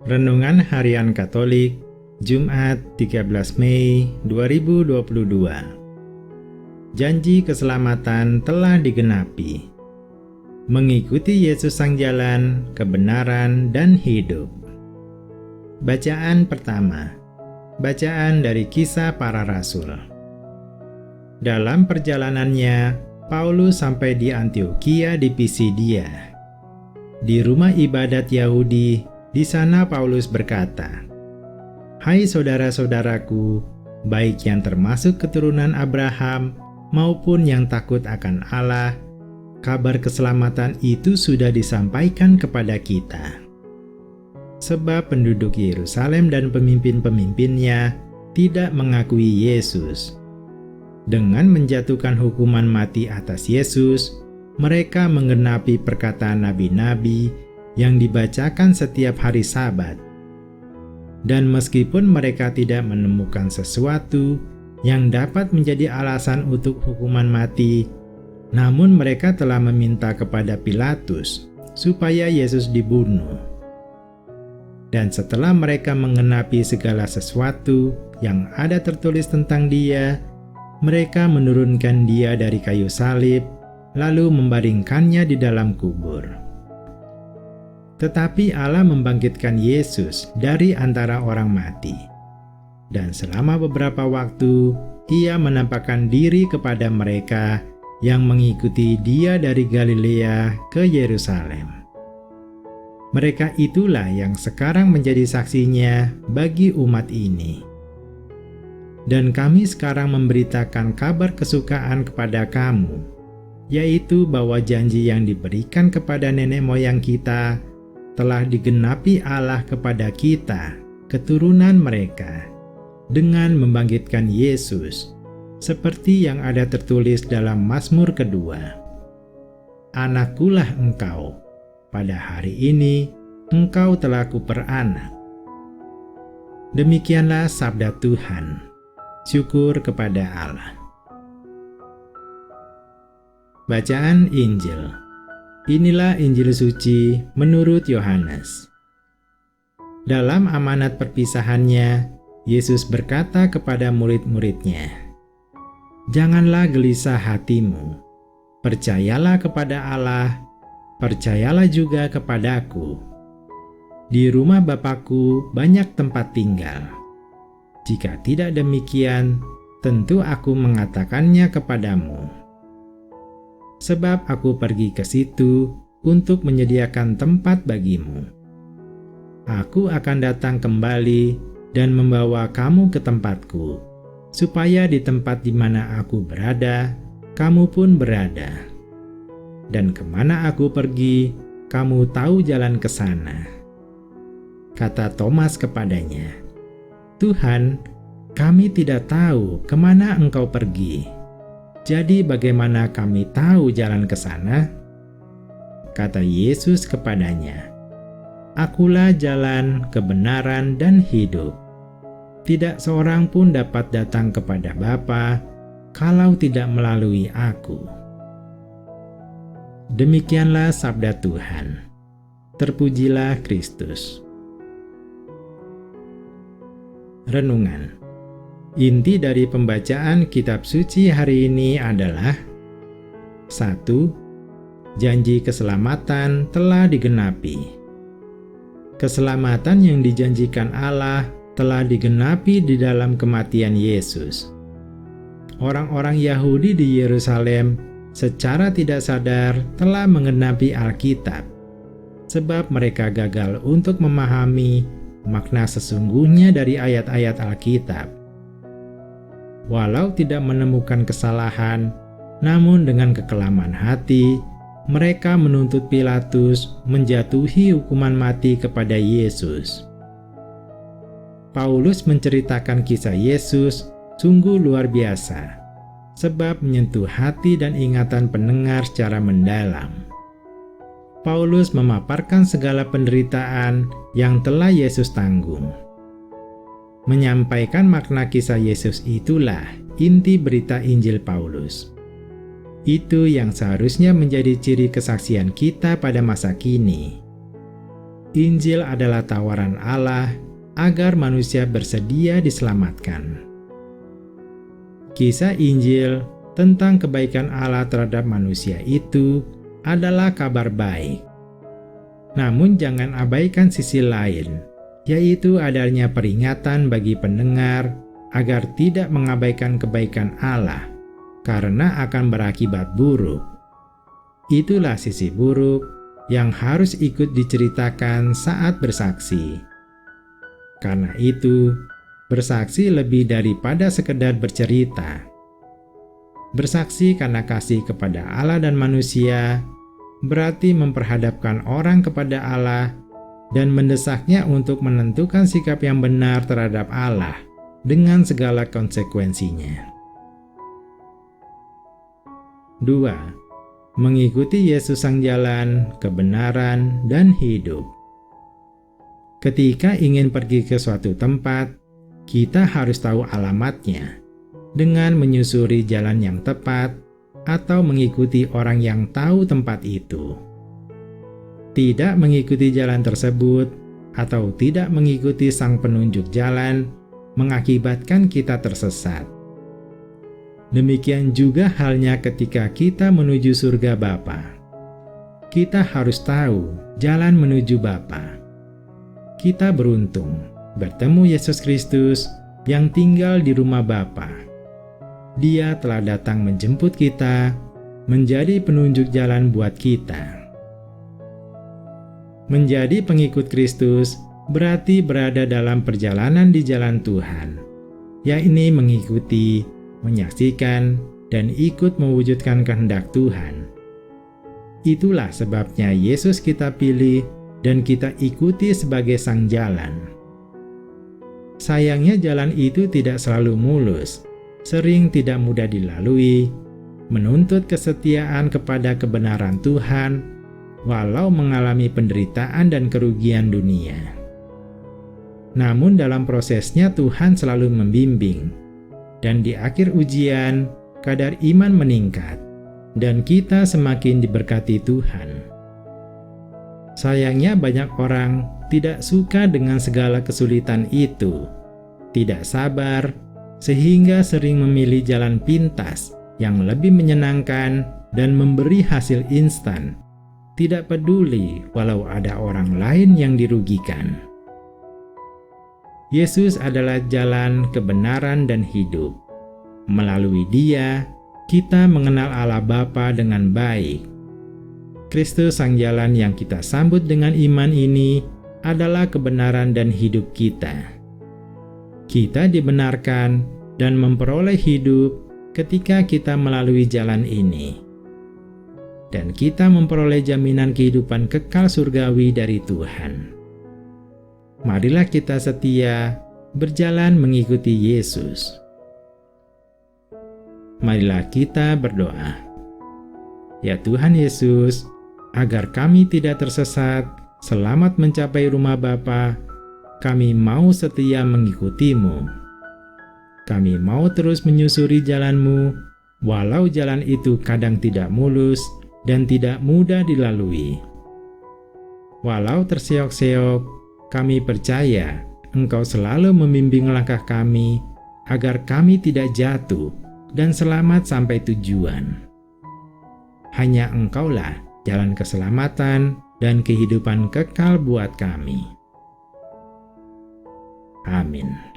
Renungan Harian Katolik, Jumat 13 Mei 2022. Janji keselamatan telah digenapi. Mengikuti Yesus Sang Jalan, Kebenaran, dan Hidup. Bacaan pertama. Bacaan dari Kisah Para Rasul. Dalam perjalanannya, Paulus sampai di Antiokhia di Pisidia. Di rumah ibadat Yahudi, di sana Paulus berkata, "Hai saudara-saudaraku, baik yang termasuk keturunan Abraham maupun yang takut akan Allah, kabar keselamatan itu sudah disampaikan kepada kita. Sebab penduduk Yerusalem dan pemimpin-pemimpinnya tidak mengakui Yesus. Dengan menjatuhkan hukuman mati atas Yesus, mereka menggenapi perkataan nabi-nabi yang dibacakan setiap hari Sabat. Dan meskipun mereka tidak menemukan sesuatu yang dapat menjadi alasan untuk hukuman mati, namun mereka telah meminta kepada Pilatus supaya Yesus dibunuh. Dan setelah mereka menggenapi segala sesuatu yang ada tertulis tentang Dia, mereka menurunkan Dia dari kayu salib, lalu membaringkannya di dalam kubur. Tetapi Allah membangkitkan Yesus dari antara orang mati. Dan selama beberapa waktu, Ia menampakkan diri kepada mereka yang mengikuti Dia dari Galilea ke Yerusalem. Mereka itulah yang sekarang menjadi saksinya bagi umat ini. Dan kami sekarang memberitakan kabar kesukaan kepada kamu, yaitu bahwa janji yang diberikan kepada nenek moyang kita telah digenapi Allah kepada kita, keturunan mereka, dengan membangkitkan Yesus, seperti yang ada tertulis dalam Mazmur kedua. Anakkulah engkau, pada hari ini engkau telah kuperanak. Demikianlah sabda Tuhan. Syukur kepada Allah. Bacaan Injil. Inilah Injil suci menurut Yohanes. Dalam amanat perpisahannya, Yesus berkata kepada murid-muridnya, "Janganlah gelisah hatimu. Percayalah kepada Allah, percayalah juga kepadaku. Di rumah Bapakku banyak tempat tinggal. Jika tidak demikian, tentu aku mengatakannya kepadamu. Sebab aku pergi ke situ untuk menyediakan tempat bagimu. Aku akan datang kembali dan membawa kamu ke tempatku, supaya di tempat di mana aku berada, kamu pun berada. Dan kemana aku pergi, kamu tahu jalan ke sana." Kata Thomas kepadanya, "Tuhan, kami tidak tahu kemana engkau pergi. Jadi bagaimana kami tahu jalan ke sana?" Kata Yesus kepadanya, "Akulah jalan, kebenaran, dan hidup. Tidak seorang pun dapat datang kepada Bapa kalau tidak melalui Aku." Demikianlah sabda Tuhan. Terpujilah Kristus. Renungan. Inti dari pembacaan kitab suci hari ini adalah 1. Janji keselamatan telah digenapi. Keselamatan yang dijanjikan Allah telah digenapi di dalam kematian Yesus. Orang-orang Yahudi di Yerusalem secara tidak sadar telah menggenapi Alkitab, sebab mereka gagal untuk memahami makna sesungguhnya dari ayat-ayat Alkitab. Walau tidak menemukan kesalahan, namun dengan kekelaman hati, mereka menuntut Pilatus menjatuhi hukuman mati kepada Yesus. Paulus menceritakan kisah Yesus sungguh luar biasa, sebab menyentuh hati dan ingatan pendengar secara mendalam. Paulus memaparkan segala penderitaan yang telah Yesus tanggung. Menyampaikan makna kisah Yesus itulah inti berita Injil Paulus. Itu yang seharusnya menjadi ciri kesaksian kita pada masa kini. Injil adalah tawaran Allah agar manusia bersedia diselamatkan. Kisah Injil tentang kebaikan Allah terhadap manusia itu adalah kabar baik. Namun jangan abaikan sisi lain, yaitu adanya peringatan bagi pendengar agar tidak mengabaikan kebaikan Allah, karena akan berakibat buruk. Itulah sisi buruk yang harus ikut diceritakan saat bersaksi. Karena itu, bersaksi lebih daripada sekedar bercerita. Bersaksi karena kasih kepada Allah dan manusia berarti memperhadapkan orang kepada Allah dan mendesaknya untuk menentukan sikap yang benar terhadap Allah dengan segala konsekuensinya. 2. Mengikuti Yesus Sang Jalan, Kebenaran, dan Hidup. Ketika ingin pergi ke suatu tempat, kita harus tahu alamatnya dengan menyusuri jalan yang tepat atau mengikuti orang yang tahu tempat itu. Tidak mengikuti jalan tersebut atau tidak mengikuti sang penunjuk jalan mengakibatkan kita tersesat. Demikian juga halnya ketika kita menuju surga Bapa. Kita harus tahu jalan menuju Bapa. Kita beruntung bertemu Yesus Kristus yang tinggal di rumah Bapa. Dia telah datang menjemput kita, menjadi penunjuk jalan buat kita. Menjadi pengikut Kristus berarti berada dalam perjalanan di jalan Tuhan, yakni mengikuti, menyaksikan, dan ikut mewujudkan kehendak Tuhan. Itulah sebabnya Yesus kita pilih dan kita ikuti sebagai sang jalan. Sayangnya jalan itu tidak selalu mulus, sering tidak mudah dilalui, menuntut kesetiaan kepada kebenaran Tuhan, walau mengalami penderitaan dan kerugian dunia. Namun dalam prosesnya Tuhan selalu membimbing, dan di akhir ujian, kadar iman meningkat, dan kita semakin diberkati Tuhan. Sayangnya banyak orang tidak suka dengan segala kesulitan itu, tidak sabar, sehingga sering memilih jalan pintas yang lebih menyenangkan dan memberi hasil instan, tidak peduli walau ada orang lain yang dirugikan. Yesus adalah jalan, kebenaran, dan hidup. Melalui Dia, kita mengenal Allah Bapa dengan baik. Kristus Sang Jalan yang kita sambut dengan iman ini adalah kebenaran dan hidup kita. Kita dibenarkan dan memperoleh hidup ketika kita melalui jalan ini. Dan kita memperoleh jaminan kehidupan kekal surgawi dari Tuhan. Marilah kita setia berjalan mengikuti Yesus. Marilah kita berdoa. Ya Tuhan Yesus, agar kami tidak tersesat, selamat mencapai rumah Bapa, kami mau setia mengikuti-Mu. Kami mau terus menyusuri jalan-Mu, walau jalan itu kadang tidak mulus dan tidak mudah dilalui. Walau terseok-seok, kami percaya Engkau selalu membimbing langkah kami agar kami tidak jatuh dan selamat sampai tujuan. Hanya Engkaulah jalan keselamatan dan kehidupan kekal buat kami. Amin.